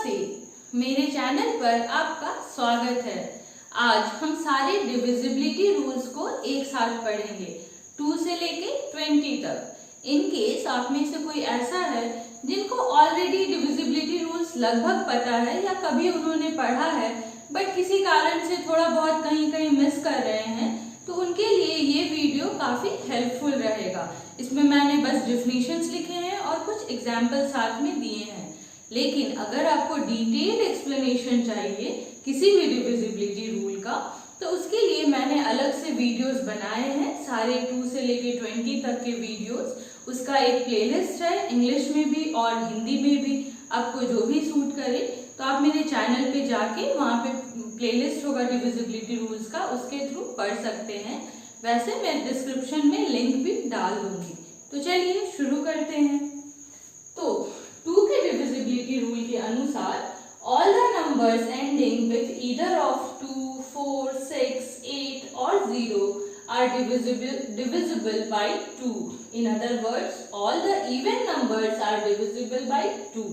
नमस्ते, मेरे चैनल पर आपका स्वागत है। आज हम सारे डिविजिबिलिटी रूल्स को एक साथ पढ़ेंगे 2 से लेके 20 तक। इन केस आप में से कोई ऐसा है जिनको ऑलरेडी डिविजिबिलिटी रूल्स लगभग पता है या कभी उन्होंने पढ़ा है बट किसी कारण से थोड़ा बहुत कहीं कहीं मिस कर रहे हैं, तो उनके लिए ये वीडियो काफी हेल्पफुल रहेगा। इसमें मैंने बस डेफिनेशंस लिखे हैं और कुछ एग्जाम्पल साथ में दिए हैं। लेकिन अगर आपको डिटेल्ड एक्सप्लेनेशन चाहिए किसी भी डिविजिबिलिटी रूल का, तो उसके लिए मैंने अलग से वीडियोस बनाए हैं, सारे 2 से लेके 20 तक के वीडियोस। उसका एक प्लेलिस्ट है, इंग्लिश में भी और हिंदी में भी, आपको जो भी सूट करे तो आप मेरे चैनल पे जाके वहाँ पे प्लेलिस्ट होगा डिविजिबिलिटी रूल्स का, उसके थ्रू पढ़ सकते हैं। वैसे मैं डिस्क्रिप्शन में लिंक भी डाल दूंगी। तो चलिए शुरू करते हैं। तो 2 के डिविजिबिलिटी रूल के अनुसार all the numbers ending with either of 2, 4, 6, 8 और 0 are divisible by 2. In other words, all the even numbers are divisible by 2.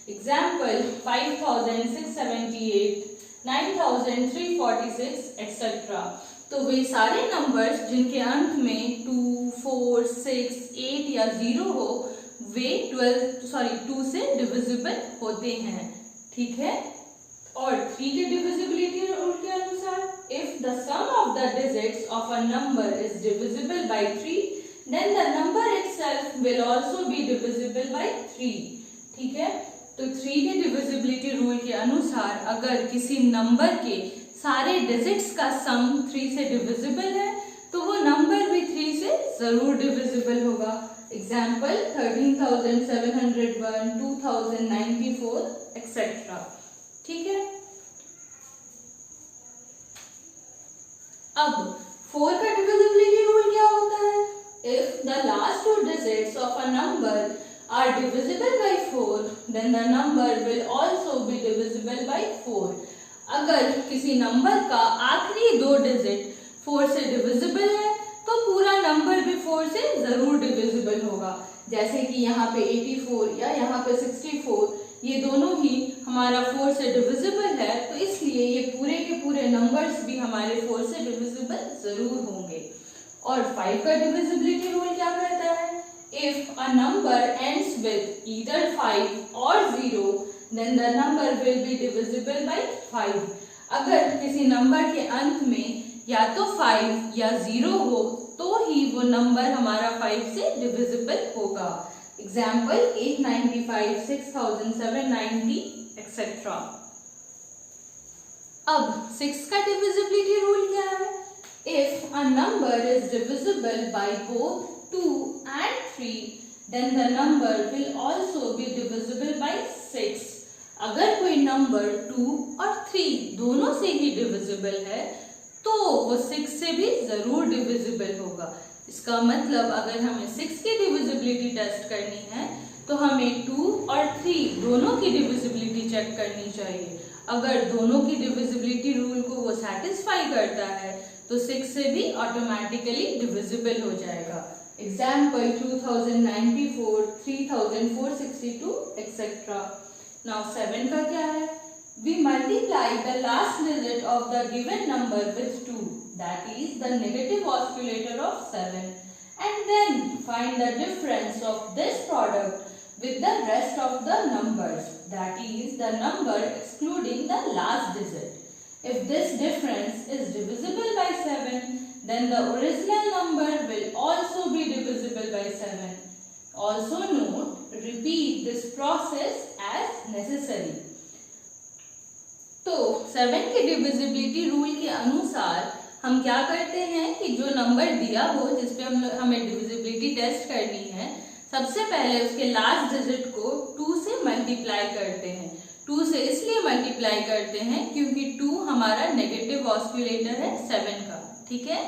Example 5678, 9346, etc. तो वे सारे नंबर्स जिनके अंत में 2, 4, 6, 8 या 0 हो, वे 2 से डिविजिबल होते हैं। ठीक है। और 3 के डिविजिबिलिटी रूल के अनुसार if the sum of the digits of a number is divisible by 3, then the number itself will also be divisible by 3। ठीक है। तो 3 के डिविजिबिलिटी रूल के अनुसार अगर किसी नंबर के सारे डिजिट्स का सम 3 से डिविजिबल है तो वो नंबर भी 3 से जरूर डिविजिबल होगा। Example 13,701, 2094, etcetera. ठीक है। अब 4 का डिविजिबिलिटी रूल क्या होता है? If the last 2 digits of a number are divisible by 4, then the number will also be divisible by 4. अगर किसी नंबर का आखिरी 2 डिजिट 4 से डिविजिबल है तो पूरा नंबर भी 4 से जरूर डिविजिबल होगा। जैसे कि यहाँ पे 84 या यहाँ पे 64, ये दोनों ही हमारा 4 से डिविजिबल है, तो इसलिए ये पूरे के पूरे नंबर्स भी हमारे 4 से डिविजिबल जरूर होंगे। और 5 का डिविजिबिलिटी रूल क्या कहता है? If a number ends with either 5 or 0, then the number will be divisible by 5. अगर किसी नंबर के अंत में या तो 5 या 0 हो तो ही वो नंबर हमारा 5 से डिविजिबल होगा। Example 895, 6790, etcetera. अब 6 का डिविजिबिलिटी रूल क्या है? If a number is divisible by both 2 and 3, then the number will also be divisible by 6. अगर कोई नंबर 2 और 3 दोनों से ही डिविजिबल है तो वो 6 से भी जरूर डिविजिबल होगा। इसका मतलब अगर हमें 6 की डिविजिबिलिटी टेस्ट करनी है तो हमें 2 और 3 दोनों की डिविजिबिलिटी चेक करनी चाहिए। अगर दोनों की डिविजिबिलिटी रूल को वो सेटिस्फाई करता है तो 6 से भी ऑटोमेटिकली डिविजिबल हो जाएगा। Example 2094, 3462, etc. Now 7 का क्या है? We multiply the last digit of the given number with 2, that is the negative oscillator of 7, and then find the difference of this product with the rest of the numbers, that is the number excluding the last digit. If this difference is divisible by 7, then the original number will also be divisible by 7. Also note, repeat this process as necessary. तो 7 के divisibility rule के अनुसार हम क्या करते हैं कि जो नंबर दिया हो जिस पे हमें डिविजिबिलिटी टेस्ट करनी है, सबसे पहले उसके लास्ट डिजिट को 2 से मल्टीप्लाई करते हैं। 2 से इसलिए मल्टीप्लाई करते हैं क्योंकि 2 हमारा नेगेटिव ऑस्किलेटर है 7 का। ठीक है।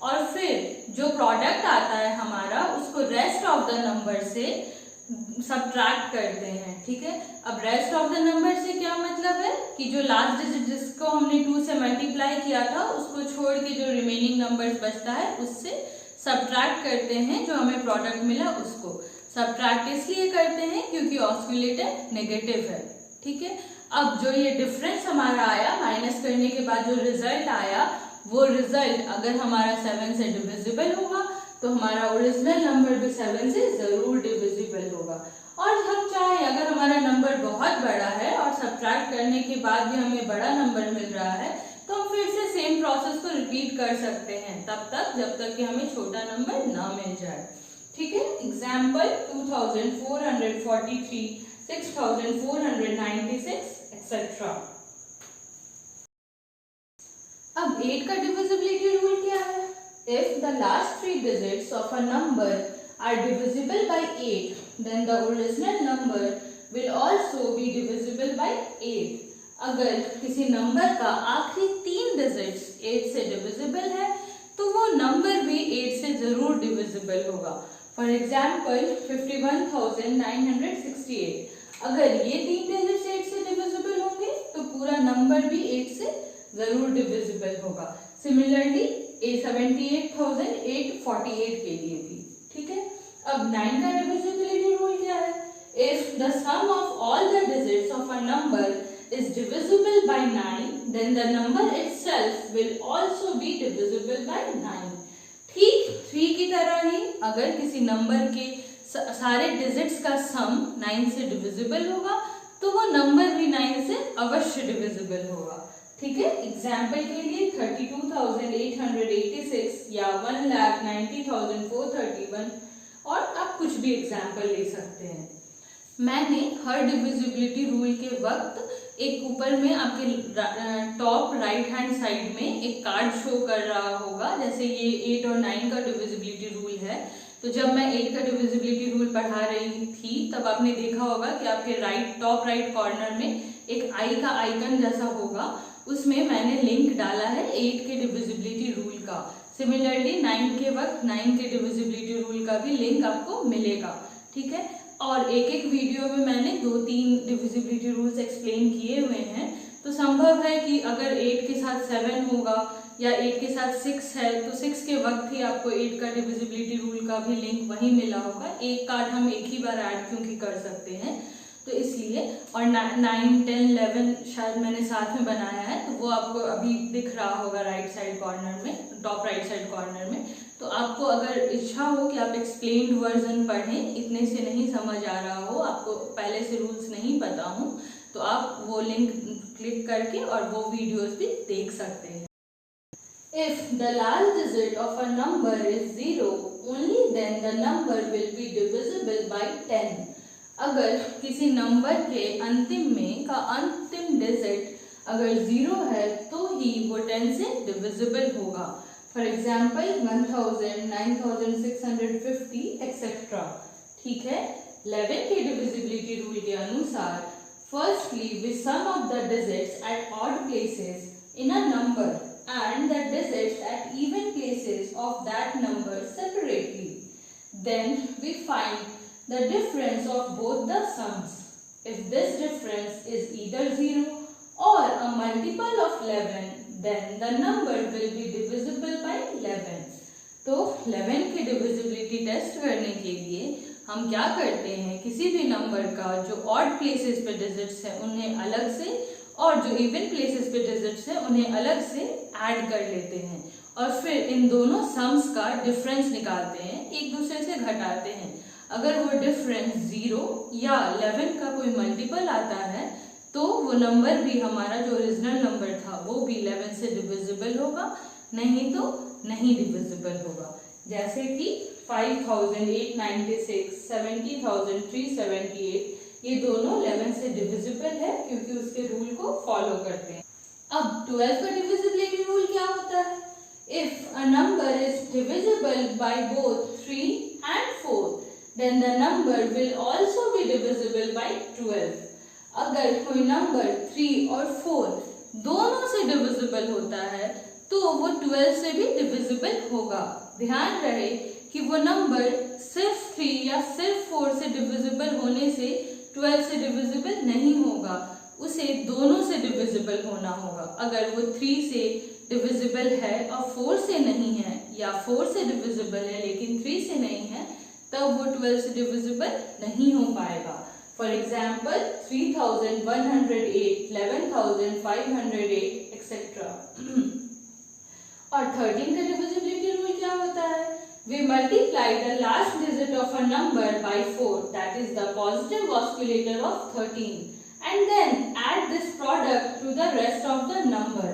और फिर जो प्रोडक्ट आता है हमारा उसको रेस्ट ऑफ द नंबर से सब्ट्रैक्ट करते हैं। ठीक है। अब रेस्ट ऑफ द नंबर से क्या मतलब है कि जो लास्ट डिजिट जिसको हमने 2 से मल्टीप्लाई किया था उसको छोड़ के जो रिमेनिंग नंबर्स बचता है उससे सब्ट्रैक्ट करते हैं, जो हमें प्रोडक्ट मिला उसको। सब्ट्रैक्ट इसलिए करते हैं क्योंकि ऑस्किलेटर नेगेटिव है। ठीक है। अब जो ये डिफरेंस हमारा आया, माइनस करने के बाद जो रिजल्ट आया, वो रिजल्ट अगर हमारा 7 से डिविजिबल होगा तो हमारा ओरिजिनल नंबर भी 7 से जरूर डिविजिबल होगा। और हम चाहे अगर हमारा नंबर बहुत बड़ा है और सब्ट्रैक्ट करने के बाद भी हमें बड़ा नंबर मिल रहा है तो हम फिर से सेम प्रोसेस को रिपीट कर सकते हैं तब तक जब तक कि हमें छोटा नंबर ना मिल जाए। ठीक है, एग्जाम्पल 2443, 6496 एक्सेट्रा। अब 8 का डिविजिबिलिटी रूल क्या है? If the last 3 digits of a number are divisible by 8, then the original number will also be divisible by 8. अगर किसी नंबर का आखिरी 3 डिजिट्स 8 से डिविजिबल है तो वो नंबर भी 8 से जरूर डिविजिबल होगा। फॉर एग्जाम्पल 51,968, अगर ये 3 डिजिट्स 8 से डिविजिबल होंगे तो पूरा नंबर भी 8 से जरूर डिविजिबल होगा। सिमिलरली 78,848 के लिए भी। ठीक है, अब 9 का डिविजिबिलिटी रूल क्या है? If the sum of all the digits of a number is divisible by 9, then the number itself will also be divisible by 9. ठीक 3 की तरह ही अगर किसी नंबर के सारे डिजिट्स का सम 9 से डिविजिबल होगा तो वो नंबर भी 9 से अवश्य डिविजिबल होगा। ठीक है, एग्जाम्पल के लिए 32,886 या 1,90,431 और आप कुछ भी एग्जाम्पल ले सकते हैं। मैंने हर डिविजिबिलिटी रूल के वक्त एक ऊपर में आपके टॉप राइट हैंड साइड में एक कार्ड शो कर रहा होगा, जैसे ये 8 और 9 का डिविजिबिलिटी रूल है। तो जब मैं 8 का डिविजिबिलिटी रूल पढ़ा रही थी तब आपने देखा होगा कि आपके टॉप राइट कॉर्नर में एक आई का आइकन जैसा होगा, उसमें मैंने लिंक डाला है 8 के डिविजिबिलिटी रूल का। सिमिलरली 9 के वक्त 9 के डिविजिबिलिटी रूल का भी लिंक आपको मिलेगा। ठीक है, और एक एक वीडियो में मैंने 2-3 डिविजिबिलिटी रूल्स एक्सप्लेन किए हुए हैं। तो संभव है कि अगर 8 के साथ 7 होगा या 8 के साथ 6 है तो 6 के वक्त ही आपको 8 का डिविजिबिलिटी रूल का भी लिंक वहीं मिला होगा। एक कार्ड हम एक ही बार ऐड क्योंकि कर सकते हैं तो इसलिए। और 9, 10, 11 शायद मैंने साथ में बनाया है तो वो आपको अभी दिख रहा होगा राइट साइड कॉर्नर में, टॉप राइट साइड कॉर्नर में। तो आपको अगर इच्छा हो कि आप एक्सप्लेन्ड वर्जन पढ़ें, इतने से नहीं समझ आ रहा हो, आपको पहले से रूल्स नहीं पता हो, तो आप वो लिंक क्लिक करके और वो वीडियोस भी देख सकते हैं। If the last digit of a number is 0, only then the number will be divisible by 10. अगर किसी नंबर के अंतिम में का अंतिम डिजिट अगर 0 है तो ही वो 10 से डिविजिबल होगा। For example 1000, 9650 etcetera. ठीक है, 11 के डिविजिबिलिटी रूल के अनुसार firstly we sum of the digits at odd places in a number and the digits at even places of that number separately. Then we find the difference of both the sums. If this difference is either 0 or a multiple of 11, then the number will be divisible by 11. तो 11 की divisibility test करने के लिए हम क्या करते हैं, किसी भी नंबर का जो ऑड प्लेसेस पे डिजिट्स है उन्हें अलग से और जो इवन प्लेसेस पे डिजिट्स है उन्हें अलग से ऐड कर लेते हैं और फिर इन दोनों सम्स का डिफरेंस निकालते हैं, एक दूसरे से घटाते हैं। अगर वो डिफरेंस 0 या 11 का कोई मल्टीपल आता है तो वो नंबर भी हमारा जो ओरिजिनल नंबर था वो भी 11 से डिविजिबल होगा, नहीं तो नहीं डिविजिबल होगा। जैसे कि 5896, 70,378 ये दोनों 11 से डिविजिबल है क्योंकि उसके रूल को फॉलो करते हैं। अब 12 का डिविजिबिलिटी रूल क्या होता है? If a number is divisible by both 3 and 4 then the number will also be divisible by 12। अगर कोई नंबर 3 और 4 दोनों से डिविजिबल होता है तो वो 12 से भी डिविजिबल होगा। ध्यान रहे कि वो नंबर सिर्फ 3 या सिर्फ 4 से डिविजिबल होने से 12 से डिविजिबल नहीं होगा, उसे दोनों से डिविजिबल होना होगा। अगर वो 3 से डिविजिबल है और 4 से नहीं है या 4 से डिविजिबल है लेकिन 3 से नहीं है तब वो 12 से डिविजिबल नहीं हो पाएगा। For example 3108, 11508 etcetera. और 13 का डिविजिबिलिटी रूल क्या होता है? We multiply the last digit of a number by 4, that is the positive oscillator of 13, and then add this product to the rest of the number.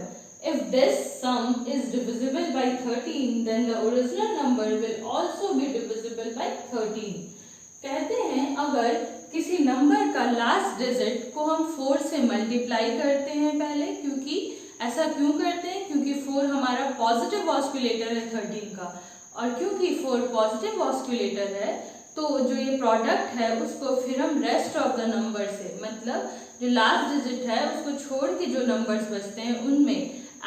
If this sum is divisible by 13, then the original number will also be divisible by 13. कहते हैं अगर किसी number का last digit को हम 4 से multiply करते हैं पहले, क्योंकि ऐसा क्यों करते हैं? क्योंकि 4 हमारा पॉजिटिव ऑस्कुलेटर है 13 का, और क्योंकि 4 पॉजिटिव ऑस्कुलेटर है तो जो ये प्रोडक्ट है उसको फिर हम रेस्ट ऑफ द नंबर से, मतलब जो लास्ट डिजिट है उसको छोड़ के जो नंबर्स बचते हैं उनमें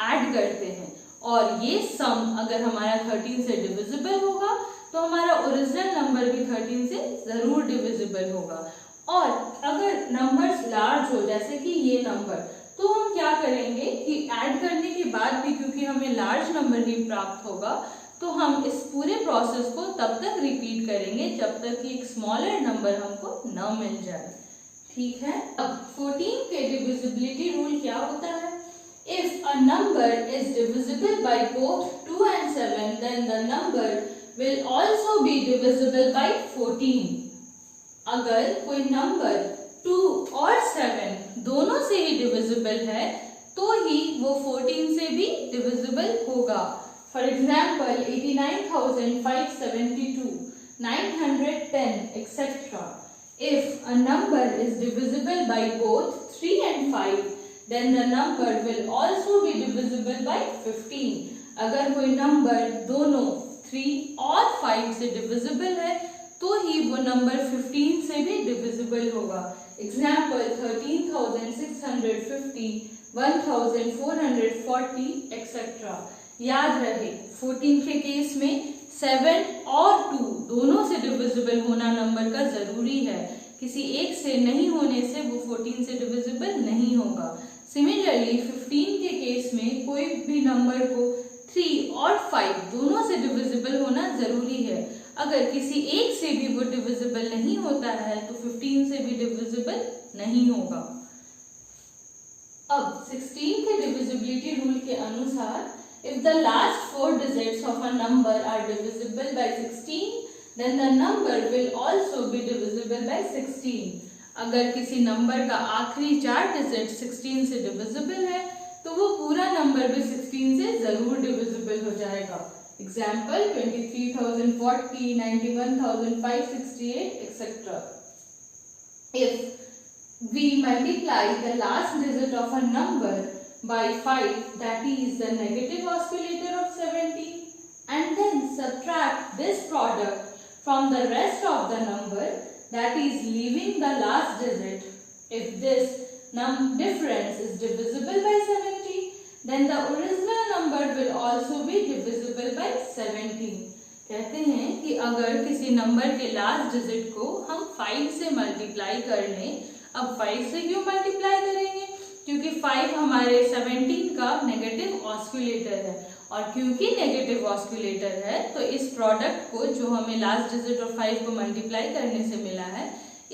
ऐड करते हैं, और ये सम अगर हमारा 13 से डिविजिबल होगा तो हमारा ओरिजिनल नंबर भी 13 से जरूर डिविजिबल होगा। और अगर नंबर्स लार्ज हो जैसे कि ये नंबर, तो हम क्या करेंगे कि ऐड करने के बाद भी क्योंकि हमें लार्ज नंबर ही प्राप्त होगा तो हम इस पूरे प्रोसेस को तब तक रिपीट करेंगे जब तक कि एक स्मॉलर नंबर हमको न मिल जाए। ठीक है, अब 14 के डिविजिबिलिटी रूल क्या होता है? If a number is divisible by both 2 and 7, then the number will also be divisible by 14. अगर कोई नंबर 2 और 7 दोनों से ही डिविजिबल है तो ही वो 14 से भी डिविजिबल होगा। For example, 89,572, 910, etc. If a number is divisible by both 3 and 5, then the number will also be divisible by 15. अगर कोई नंबर दोनों 3 और 5 से डिविजिबल है तो ही वो नंबर 15 से भी डिविजिबल होगा। Example 13,650, 1,440, etc. याद रहे 14 के केस में 7 और 2 दोनों से डिविजिबल होना नंबर का जरूरी है, किसी एक से नहीं होने से वो 14 से डिविजिबल नहीं होगा। सिमिलरली 15 के केस में कोई भी नंबर को 3 और 5 दोनों से डिविजिबल होना जरूरी है, अगर किसी एक से भी वो डिविजिबल नहीं होता है तो 15 से भी डिविजिबल नहीं होगा। अब 16 के डिविजिबिलिटी रूल के अनुसार if the last 4 digits of a number are divisible by 16, then the number will also be divisible by 16. अगर किसी नंबर का आखिरी 4 डिजिट 16 से डिविजिबल है तो वो पूरा नंबर भी 16 से जरूर डिविजिबल हो जाएगा। Example 23,040, 91,568, etc. If we multiply the last digit of a number by 5, that is the negative oscillator of 17, and then subtract this product from the rest of the number, that is leaving the last digit. If this difference is divisible by 70, then the original number will also be divisible by 17. कहते हैं कि अगर किसी number के last digit को हम 5 से multiply कर लें, अब 5 से क्यों मल्टीप्लाई करेंगे? क्योंकि 5 हमारे 17 का नेगेटिव ऑस्कुलेटर है, और क्योंकि नेगेटिव ऑस्कुलेटर है तो इस प्रोडक्ट को जो हमें लास्ट डिजिट और 5 को मल्टीप्लाई करने से मिला है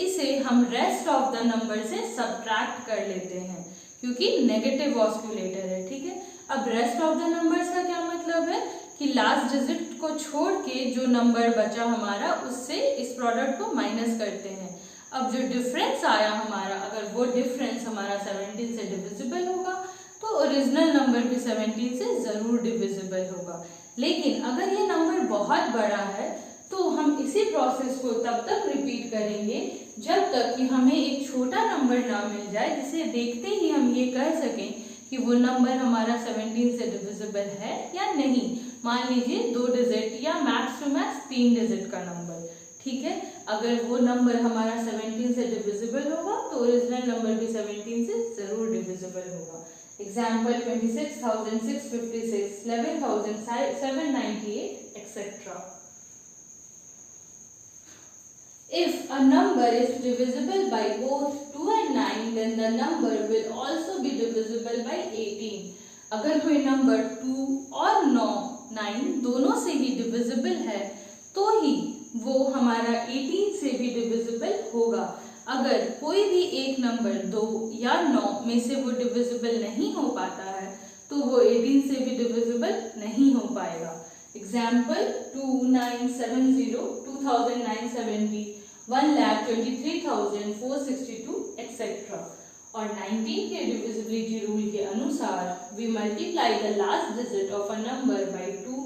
इसे हम रेस्ट ऑफ द नंबर से सब्ट्रैक्ट कर लेते हैं क्योंकि नेगेटिव ऑस्कुलेटर है। ठीक है, अब रेस्ट ऑफ द नंबर्स का क्या मतलब है कि लास्ट डिजिट को छोड़ के जो नंबर बचा हमारा उससे इस प्रोडक्ट को माइनस करते हैं। अब जो डिफरेंस आया हमारा, अगर वो डिफरेंस हमारा 17 से डिविजिबल होगा तो ओरिजिनल नंबर भी 17 से जरूर डिविजिबल होगा। लेकिन अगर ये नंबर बहुत बड़ा है तो हम इसी प्रोसेस को तब तक रिपीट करेंगे जब तक कि हमें एक छोटा नंबर ना मिल जाए जिसे देखते ही हम ये कह सकें कि वो नंबर हमारा 17 से डिविजिबल है या नहीं। मान लीजिए 2 डिजिट या मैक्स टू मैक्स 3 डिजिट का नंबर। ठीक है, अगर वो नंबर हमारा 17 से डिविजिबल होगा तो ओरिजिनल नंबर भी 17 से जरूर डिविजिबल होगा। Example 26,656, 11,798, etc. If a number is divisible by both 2 and 9, then the number will also be divisible by 18. अगर कोई नंबर 2 और 9 दोनों से ही डिविजिबल है तो ही वो हमारा 18 से भी डिविजिबल होगा। अगर कोई भी एक नंबर 2 या 9 में से वो डिविजिबल नहीं हो पाता है तो वो 18 से भी डिविजिबल नहीं हो पाएगा। Example 2970, 2970, 1,23,462 etcetera. और 19 के डिविजिबिलिटी रूल के अनुसार we multiply the last digit of a number by 2,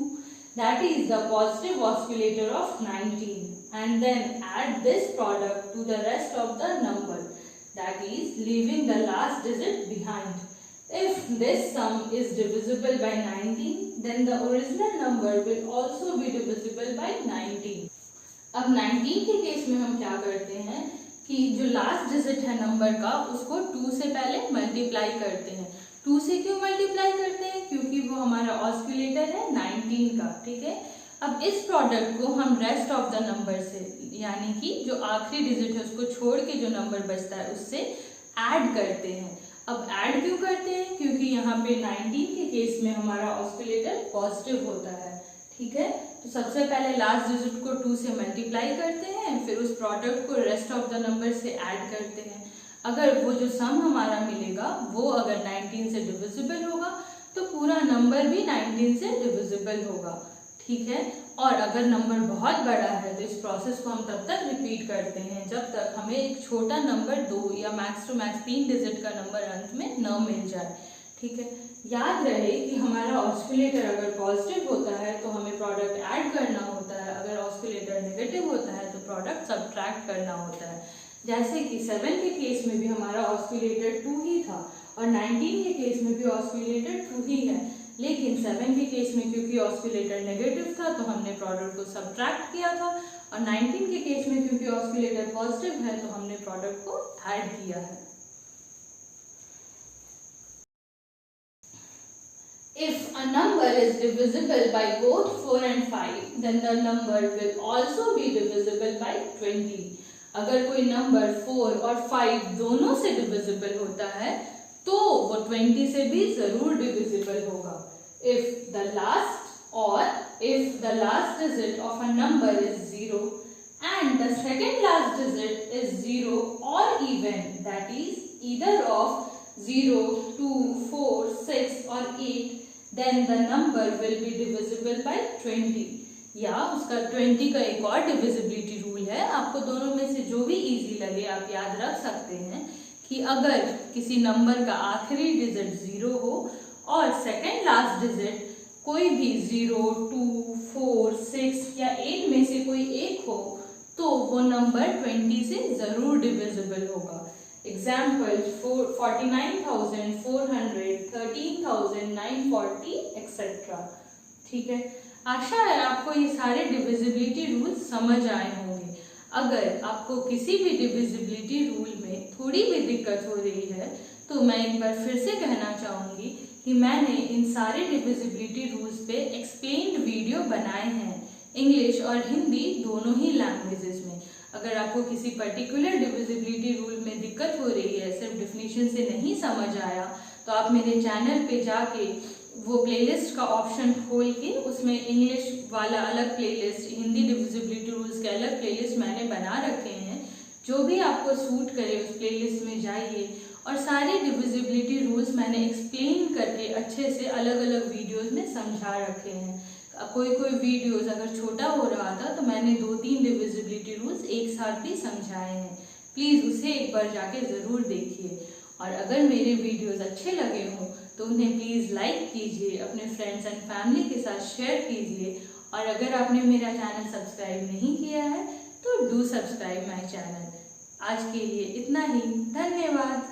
that is the positive oscillator of 19, and then add this product to the rest of the number, that is leaving the last digit behind. If this sum is divisible by 19, then the original number will also be divisible by 19. अब 19 के case में हम क्या करते हैं कि जो last digit है नंबर का उसको 2 से पहले मल्टीप्लाई करते हैं। 2 से क्यों मल्टीप्लाई करते हैं? क्योंकि वो हमारा ऑस्किलेटर है 19 का, ठीक है। अब इस प्रोडक्ट को हम रेस्ट ऑफ द नंबर से, यानी कि जो आखिरी डिजिट है उसको छोड़ के जो नंबर बचता है उससे ऐड करते हैं। अब ऐड क्यों करते हैं? क्योंकि यहाँ पे 19 के केस में हमारा ऑस्किलेटर पॉजिटिव होता है, ठीक है। तो सबसे पहले लास्ट डिजिट को 2 से मल्टीप्लाई करते हैं, फिर उस प्रोडक्ट को रेस्ट ऑफ द नंबर से ऐड करते हैं। अगर वो जो सम हमारा मिलेगा वो अगर 19 से डिविजिबल होगा तो पूरा नंबर भी 19 से डिविजिबल होगा, ठीक है। और अगर नंबर बहुत बड़ा है तो इस प्रोसेस को हम तब तक रिपीट करते हैं जब तक हमें एक छोटा नंबर 2 या मैक्स टू मैक्स 3 डिजिट का नंबर अंत में न मिल जाए, ठीक है। याद रहे कि हमारा ऑस्किलेटर अगर पॉजिटिव होता है तो हमें प्रोडक्ट ऐड करना होता है, अगर ऑस्किलेटर नेगेटिव होता है तो प्रोडक्ट सब्ट्रैक्ट करना होता है। जैसे कि 7 के केस में भी हमारा ऑस्किलेटर 2 ही था और 19 के केस में भी ऑस्किलेटर 2 ही है, लेकिन 7 के केस में क्योंकि ऑस्किलेटर नेगेटिव था तो हमने प्रोडक्ट को सब्ट्रैक्ट किया था, और 19 के केस में क्योंकि ऑस्किलेटर पॉजिटिव है तो हमने प्रोडक्ट को ऐड किया है। If a number is divisible by both 4 and 5, then the number will also be divisible by 20. अगर कोई नंबर 4 और 5 दोनों से डिविजिबल होता है तो वो 20 से भी जरूर डिविजिबल होगा। If the last digit of a number is 0 and the second last digit is 0 or even, that is either of 0, 2, 4, 6 or 8, then the number will be divisible by 20. या उसका 20 का एक और डिविजिबिलिटी रूल है, आपको दोनों में से जो भी इजी लगे आप याद रख सकते हैं कि अगर किसी नंबर का आखिरी डिजिट 0 हो और सेकेंड लास्ट डिजिट कोई भी 0, 2, 4, 6 या 8 में से कोई एक हो तो वो नंबर 20 से जरूर डिविजिबल होगा। एग्जाम्पल 49,400, 13,940 एक्सेट्रा, ठीक है। आशा है आपको ये सारे डिविजिबिलिटी रूल समझ आए होंगे। अगर आपको किसी भी डिविजिबिलिटी रूल में थोड़ी भी दिक्कत हो रही है तो मैं एक बार फिर से कहना चाहूँगी कि मैंने इन सारे डिविजिबिलिटी रूल्स पे एक्सप्लेन्ड वीडियो बनाए हैं, इंग्लिश और हिंदी दोनों ही लैंग्वेजेस में। अगर आपको किसी पर्टिकुलर डिविजिबिलिटी रूल में दिक्कत हो रही है, सिर्फ डिफिनीशन से नहीं समझ आया, तो आप मेरे चैनल पे जाके वो प्लेलिस्ट का ऑप्शन खोल के उसमें इंग्लिश वाला अलग प्लेलिस्ट, हिंदी डिविजिबिलिटी रूल्स के अलग प्लेलिस्ट मैंने बना रखे हैं। जो भी आपको सूट करे उस प्लेलिस्ट में जाइए और सारे डिविजिबिलिटी रूल्स मैंने एक्सप्लेन करके अच्छे से अलग अलग वीडियोस में समझा रखे हैं। कोई वीडियोस अगर छोटा हो रहा था तो मैंने 2-3 डिविजिबिलिटी रूल्स एक साथ भी समझाए हैं। प्लीज़ उसे एक बार जाके ज़रूर देखिए, और अगर मेरे वीडियोस अच्छे लगे हों तो उन्हें प्लीज़ लाइक कीजिए, अपने फ्रेंड्स एंड फैमिली के साथ शेयर कीजिए, और अगर आपने मेरा चैनल सब्सक्राइब नहीं किया है तो डू सब्सक्राइब माय चैनल। आज के लिए इतना ही, धन्यवाद।